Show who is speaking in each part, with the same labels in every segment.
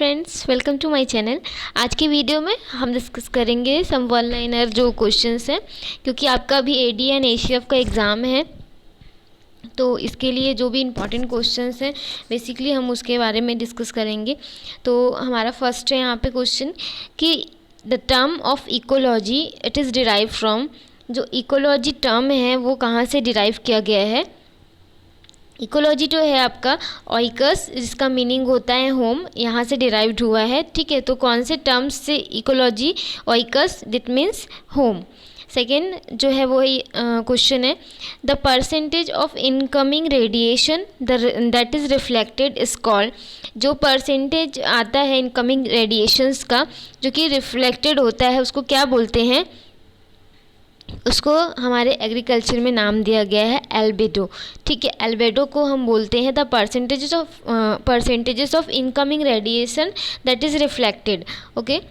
Speaker 1: Friends, welcome to my channel. आज की video में हम डिस्कस करेंगे सम वन लाइनर जो क्वेश्चंस हैं, क्योंकि आपका अभी एडीएन एसीएफ का एग्ज़ाम है, तो इसके लिए जो भी इम्पॉर्टेंट क्वेश्चंस हैं बेसिकली हम उसके बारे में डिस्कस करेंगे। तो हमारा फर्स्ट है यहाँ पे क्वेश्चन कि the term of ecology it is derive from. जो इकोलॉजी टर्म है वो कहाँ से डिराइव किया गया है? इकोलॉजी जो है आपका ऑइकस, जिसका मीनिंग होता है होम, यहाँ से डिराइव्ड हुआ है। ठीक है, तो कौन से टर्म्स से ecology oikos that means home. Second जो है वो क्वेश्चन है the percentage of incoming radiation that is reflected is called. जो परसेंटेज आता है इनकमिंग रेडिएशंस का जो कि रिफ्लेक्टेड होता है उसको क्या बोलते हैं? उसको हमारे एग्रीकल्चर में नाम दिया गया है एल्बेडो। ठीक है, एल्बेडो को हम बोलते हैं the percentages of incoming radiation that is reflected. Okay,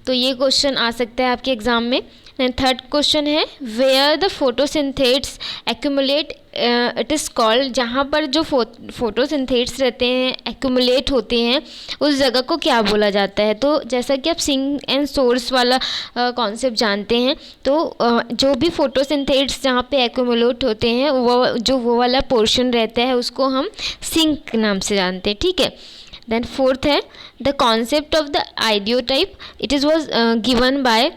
Speaker 1: तो ये क्वेश्चन आ सकता है आपके एग्ज़ाम में। थर्ड क्वेश्चन है where the photosynthates accumulate it is called. जहाँ पर जो फोटोसिंथेट्स रहते हैं, एक्यूमुलेट होते हैं, उस जगह को क्या बोला जाता है? तो जैसा कि आप सिंक एंड सोर्स वाला कॉन्सेप्ट जानते हैं, तो जो भी फोटोसिंथेट्स जहाँ पे एक्यूमुलेट होते हैं वो वाला पोर्शन रहता है उसको हम सिंक नाम से जानते हैं। ठीक है, देन फोर्थ है the concept of the ideotype it is was given by.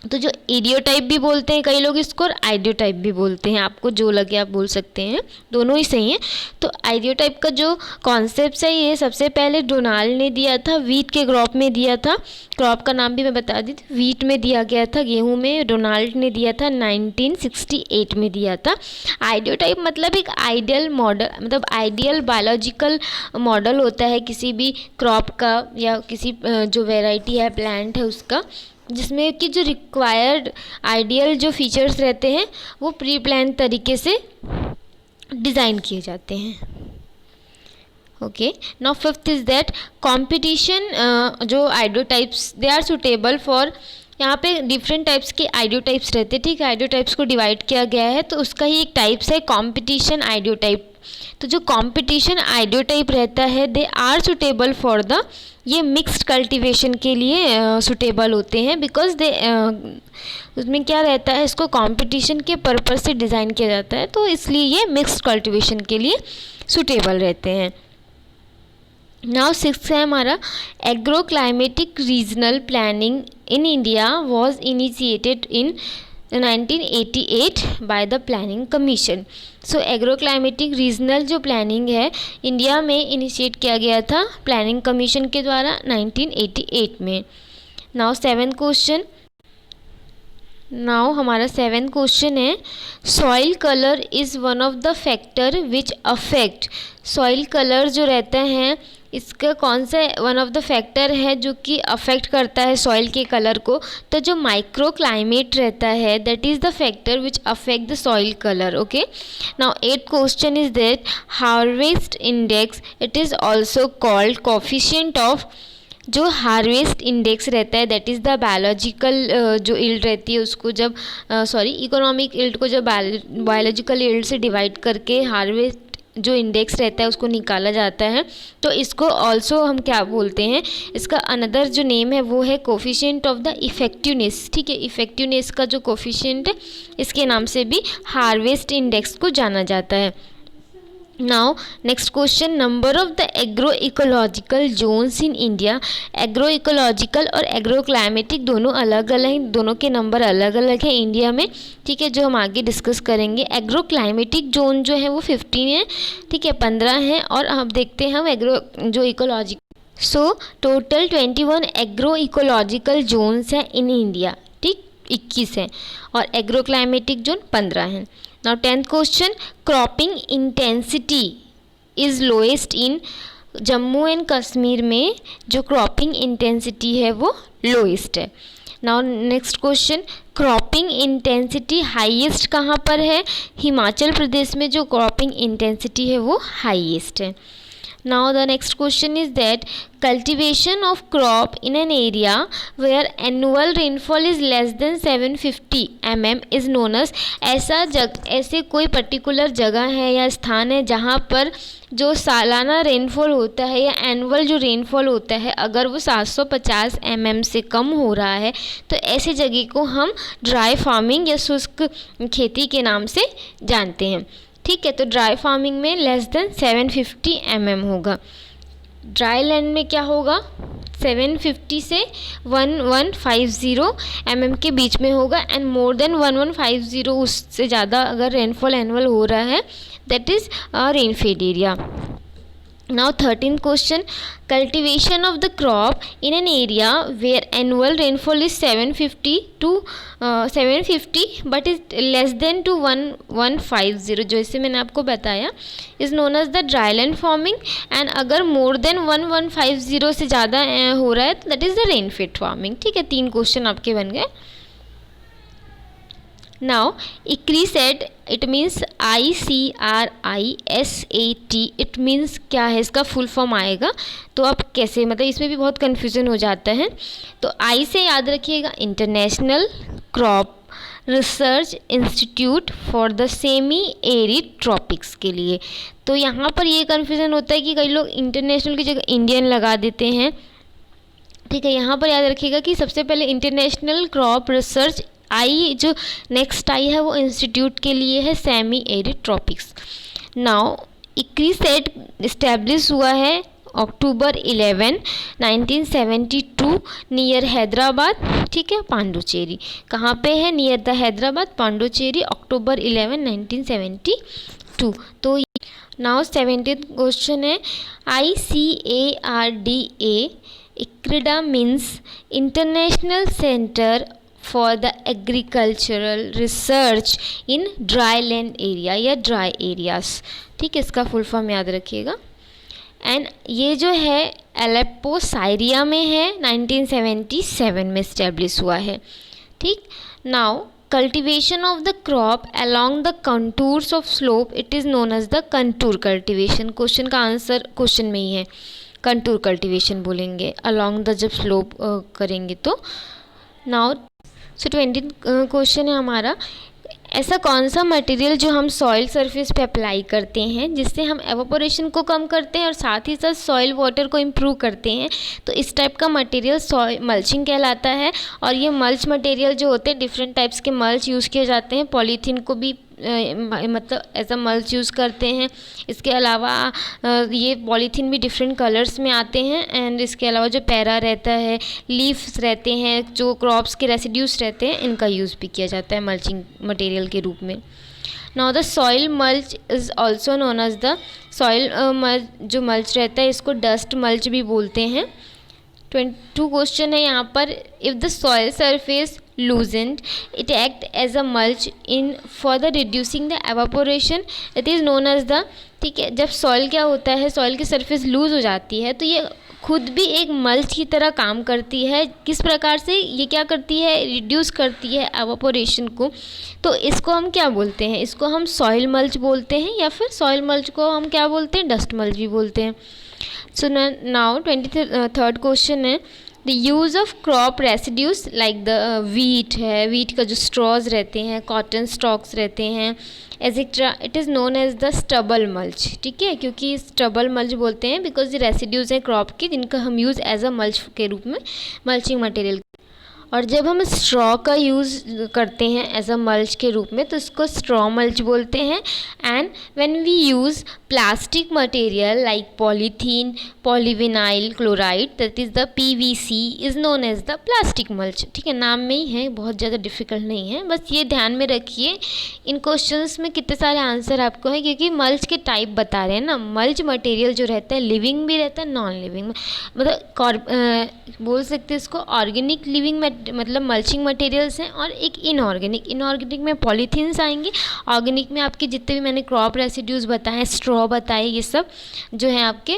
Speaker 1: तो जो एडियोटाइप भी बोलते हैं कई लोग इसको, और आइडियोटाइप भी बोलते हैं, आपको जो लगे आप बोल सकते हैं, दोनों ही सही हैं। तो आइडियोटाइप का जो कॉन्सेप्ट है ये सबसे पहले डोनाल्ड ने दिया था, वीट के क्रॉप में दिया था। क्रॉप का नाम भी मैं बता दी थी, वीट में दिया गया था, गेहूं में डोनाल्ड ने दिया था, 1968 में दिया था। आइडियोटाइप मतलब एक आइडियल मॉडल, मतलब आइडियल बायोलॉजिकल मॉडल होता है किसी भी क्रॉप का या किसी जो वेराइटी है प्लांट है उसका, जिसमें कि जो रिक्वायर्ड आइडियल जो फीचर्स रहते हैं वो प्री प्लान तरीके से डिज़ाइन किए जाते हैं। Okay, now fifth is that competition. जो आइडियोटाइप्स दे आर सुटेबल फॉर, यहाँ पे डिफरेंट टाइप्स के आइडियोटाइप्स रहते हैं। ठीक है, आइडियोटाइप्स को डिवाइड किया गया है, तो उसका ही एक टाइप्स है कंपटीशन आइडियोटाइप। तो जो कंपटीशन आइडियोटाइप रहता है they are suitable for the, ये मिक्स्ड कल्टीवेशन के लिए सुटेबल होते हैं, बिकॉज दे उसमें क्या रहता है, इसको कंपटीशन के पर्पस से डिज़ाइन किया जाता है, तो इसलिए ये मिक्स्ड कल्टीवेशन के लिए सुटेबल रहते हैं। नाउ सिक्स्थ है हमारा agro climatic regional planning in India was initiated in 1988 by the planning commission. So agro climatic regional जो प्लानिंग है इंडिया में इनिशिएट किया गया था प्लानिंग कमीशन के द्वारा 1988 में। नाउ हमारा सेवन क्वेश्चन है soil colour is one of the factor which affect. Soil colour जो रहता है इसका कौन सा वन ऑफ द फैक्टर है जो कि अफेक्ट करता है सॉइल के कलर को? तो जो माइक्रो क्लाइमेट रहता है that is the factor which affect the soil colour. Okay, now at question is that harvest index it is also called coefficient of. जो हार्वेस्ट इंडेक्स रहता है दैट इज़ द बायोलॉजिकल जो yield रहती है उसको जब इकोनॉमिक इल्ड को जब बायोलॉजिकल इल्ड से डिवाइड करके हार्वेस्ट जो इंडेक्स रहता है उसको निकाला जाता है, तो इसको ऑल्सो हम क्या बोलते हैं? इसका अनदर जो नेम है वो है कोफिशिएंट ऑफ द इफेक्टिवनेस। ठीक है, इफेक्टिवनेस का जो कोफिशिएंट है इसके नाम से भी हार्वेस्ट इंडेक्स को जाना जाता है। Now next question number of the agro ecological zones in India. Agro ecological और एग्रो क्लाइमेटिक दोनों अलग अलग हैं, दोनों के नंबर अलग अलग हैं इंडिया में। ठीक है, जो हम आगे डिस्कस करेंगे। एग्रो क्लाइमेटिक जोन जो है वो 15 है, ठीक है, 15 है, और अब देखते हैं हम एग्रो जो ecological. So total 21 agro ecological zones हैं इन इंडिया। ठीक, 21 हैं, और एग्रो क्लाइमेटिक जोन 15 हैं। Now 10th question cropping intensity is lowest in. Jammu and Kashmir में जो क्रॉपिंग इंटेंसिटी है वो लोएस्ट है। Now next question cropping intensity highest कहाँ पर है? हिमाचल प्रदेश में जो क्रॉपिंग इंटेंसिटी है वो हाईएस्ट है। Now the next question is that cultivation of crop in an area where annual rainfall is less than 750 mm is known as, ऐसे कोई पर्टिकुलर जगह है या स्थान है जहाँ पर जो सालाना रेनफॉल होता है या एनुअल जो रेनफॉल होता है अगर वो 750 mm से कम हो रहा है तो ऐसी जगह को हम ड्राई फार्मिंग या शुष्क खेती के नाम से जानते हैं। ठीक है, तो ड्राई फार्मिंग में लेस देन 750 mm होगा। ड्राई लैंड में क्या होगा, 750 से 1150 mm के बीच में होगा एंड मोर देन 1150 उससे ज़्यादा अगर रेनफॉल एनुअल हो रहा है that is rainfed area. Now 13th question, cultivation of the crop in an area where annual rainfall is 750 but is less than to 1150 जो इसे मैंने आपको बताया is known as the dryland farming and अगर more than 1150 से ज़्यादा हो रहा है that is the rainfed farming। ठीक है, 3 क्वेश्चन आपके बन गए। Now ICRISAT it means ICRISAT it means क्या है, इसका फुल फॉर्म आएगा तो आप कैसे, मतलब इसमें भी बहुत कन्फ्यूज़न हो जाता है। तो आई से याद रखिएगा international crop research institute for the semi arid tropics के लिए। तो यहाँ पर ये कन्फ्यूज़न होता है कि कई लोग इंटरनेशनल की जगह इंडियन लगा देते हैं। ठीक है, यहाँ पर याद रखिएगा कि सबसे पहले इंटरनेशनल क्रॉप रिसर्च आई जो नेक्स्ट आई है वो इंस्टीट्यूट के लिए है semi arid tropics. Now ICRISAT establish हुआ है अक्टूबर 11, 1972 नियर हैदराबाद। ठीक है, पांडुचेरी कहाँ पे है, नियर द हैदराबाद पांडुचेरी, अक्टूबर 11, 1972। तो नाउ 17th क्वेश्चन है ICARDA ICRIDA means international centre for the agricultural research in dry land area या ड्राई एरियाज। ठीक है, इसका फुल फॉर्म याद रखिएगा। एंड ये जो है एलेप्पो साइरिया में है, 1977 में इस्टेब्लिश हुआ है। ठीक, now cultivation of the crop along the contours of slope it is known as the contour cultivation. Question का आंसर क्वेश्चन में ही है, कंटूर कल्टिवेशन बोलेंगे अलॉन्ग द जब स्लोप करेंगे तो। नाउ सो 20th क्वेश्चन है हमारा, ऐसा कौन सा मटेरियल जो हम सॉइल सरफेस पे अप्लाई करते हैं जिससे हम एवापोरेशन को कम करते हैं और साथ ही साथ सॉइल वाटर को इम्प्रूव करते हैं। तो इस टाइप का मटेरियल सॉइल मल्चिंग कहलाता है। और ये मल्च मटेरियल जो होते हैं डिफरेंट टाइप्स के मल्च यूज़ किए जाते हैं। पॉलीथीन को भी मतलब एज अ मल्च यूज़ करते हैं। इसके अलावा ये पॉलीथीन भी डिफरेंट कलर्स में आते हैं। एंड इसके अलावा जो पैरा रहता है, लीव्स रहते हैं, जो क्रॉप्स के रेसिड्यूज रहते हैं, इनका यूज़ भी किया जाता है मल्चिंग मटेरियल के रूप में। Now the soil mulch is also known as the soil mulch, जो मल्च रहता है इसको डस्ट मल्च भी बोलते हैं। 22 क्वेश्चन है यहाँ पर, if the soil surface loosened it act as a mulch in for the reducing the evaporation it is known as the। ठीक है, जब सॉइल क्या होता है, सॉइल की सरफेस लूज़ हो जाती है तो ये खुद भी एक मल्च की तरह काम करती है। किस प्रकार से ये क्या करती है, रिड्यूस करती है एवापोरेशन को। तो इसको हम क्या बोलते हैं, इसको हम सॉइल मल्च बोलते हैं या फिर सॉइल मल्च को हम क्या बोलते हैं, डस्ट मल्च भी बोलते हैं। सो नाउ 23rd क्वेश्चन है, the use of crop residues like the wheat है, वीट का जो स्ट्रॉज रहते हैं, कॉटन स्टॉक्स रहते हैं etcetera, it is known as the stubble mulch. ठीक है, क्योंकि स्टबल मल्च बोलते हैं बिकॉज ये रेसिड्यूज हैं क्रॉप के जिनका हम यूज़ एज अ मल्च के रूप में, मल्चिंग मटेरियल। और जब हम स्ट्रॉ का यूज़ करते हैं एज अ मल्च के रूप में तो इसको स्ट्रॉ मल्च बोलते हैं। And when we use plastic material like polythene, polyvinyl chloride that is the PVC is known as the plastic mulch. ठीक है, नाम में ही है, बहुत ज़्यादा डिफिकल्ट नहीं है, बस ये ध्यान में रखिए। इन क्वेश्चंस में कितने सारे आंसर आपको हैं क्योंकि मल्च के टाइप बता रहे हैं ना। मल्च मटेरियल जो रहता है लिविंग भी रहता है, नॉन लिविंग, मतलब बोल सकते हैं इसको ऑर्गेनिक लिविंग मतलब मल्चिंग मटेरियल्स हैं और एक इनऑर्गेनिक। इनऑर्गेनिक में पॉलीथीन्स आएंगे, ऑर्गेनिक में आपके जितने भी मैंने क्रॉप रेसिड्यूज बताए, स्ट्रॉ बताए, ये सब जो है आपके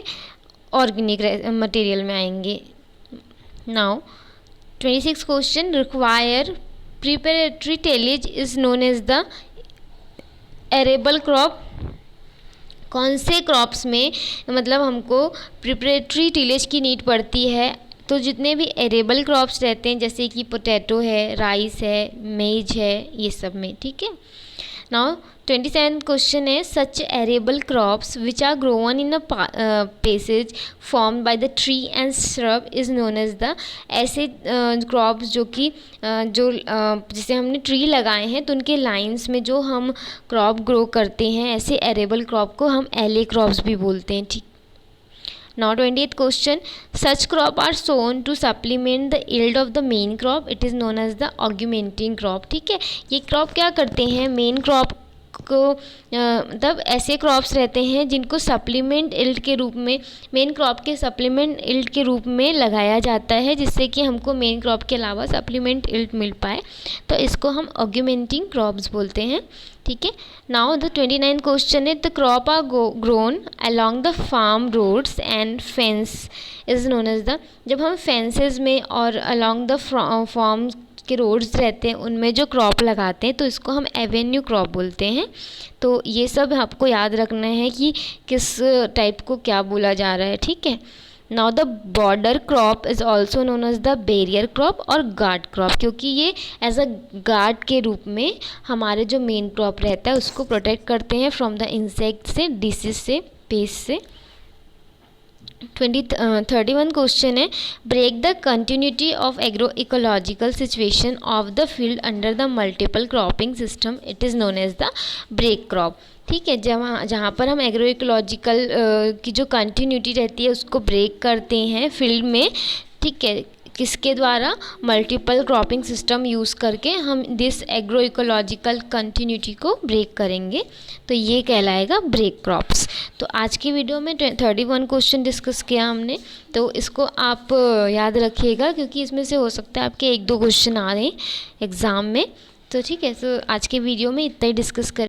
Speaker 1: ऑर्गेनिक मटेरियल में आएंगे। Now 26 question, require preparatory tillage is known as the arable crop. कौन से क्रॉप्स में मतलब हमको प्रिपरेटरी टिलेज की नीड पड़ती है? तो जितने भी एरेबल क्रॉप्स रहते हैं जैसे कि पोटैटो है, राइस है, मेज है, ये सब में, ठीक है। नाउ 27th क्वेश्चन है such arable crops which are grown in a passage formed by the tree and shrub is known as the, ऐसे क्रॉप्स जो कि जैसे हमने ट्री लगाए हैं तो उनके लाइंस में जो हम क्रॉप ग्रो करते हैं, ऐसे एरेबल क्रॉप को हम एले क्रॉप्स भी बोलते हैं, ठीक। Now 20th question, such crop are sown to supplement the yield of the main crop. It is known as the augmenting crop. ठीक है, ये crop क्या करते हैं, मेन crop को मतलब ऐसे क्रॉप्स रहते हैं जिनको सप्लीमेंट इल्ड के रूप में, मेन क्रॉप के सप्लीमेंट इल्ड के रूप में लगाया जाता है, जिससे कि हमको मेन क्रॉप के अलावा सप्लीमेंट इल्ड मिल पाए, तो इसको हम ऑग्यूमेंटिंग क्रॉप्स बोलते हैं, ठीक है। नाउ द 29th क्वेश्चन है the crop are grown along the farm roads and fence is known as the, जब हम फेंसेस में और अलॉन्ग द फार्म के रोड्स रहते हैं उनमें जो क्रॉप लगाते हैं तो इसको हम एवेन्यू क्रॉप बोलते हैं। तो ये सब आपको याद रखना है कि किस टाइप को क्या बोला जा रहा है, ठीक है। Now the border crop is also known as the barrier crop और गार्ड क्रॉप, क्योंकि ये एज अ गार्ड के रूप में हमारे जो मेन क्रॉप रहता है उसको प्रोटेक्ट करते हैं फ्रॉम द इंसेक्ट से, डिसीज से, पेस्ट से। 31 क्वेश्चन है break the continuity of agro ecological situation of the field under the multiple cropping system, it is known as the break crop, ठीक है। जहाँ पर हम एग्रो इकोलॉजिकल की जो कंटिन्यूटी रहती है उसको ब्रेक करते हैं फील्ड में, ठीक है, किसके द्वारा, मल्टीपल क्रॉपिंग सिस्टम यूज़ करके हम दिस एग्रो इकोलॉजिकल कंटिन्यूटी को ब्रेक करेंगे, तो ये कहलाएगा ब्रेक क्रॉप्स। तो आज की वीडियो में 31 क्वेश्चन डिस्कस किया हमने, तो इसको आप याद रखिएगा क्योंकि इसमें से हो सकता है आपके 1-2 क्वेश्चन आ रहे हैं एग्ज़ाम में, तो ठीक है। तो आज के वीडियो में इतना ही डिस्कस कर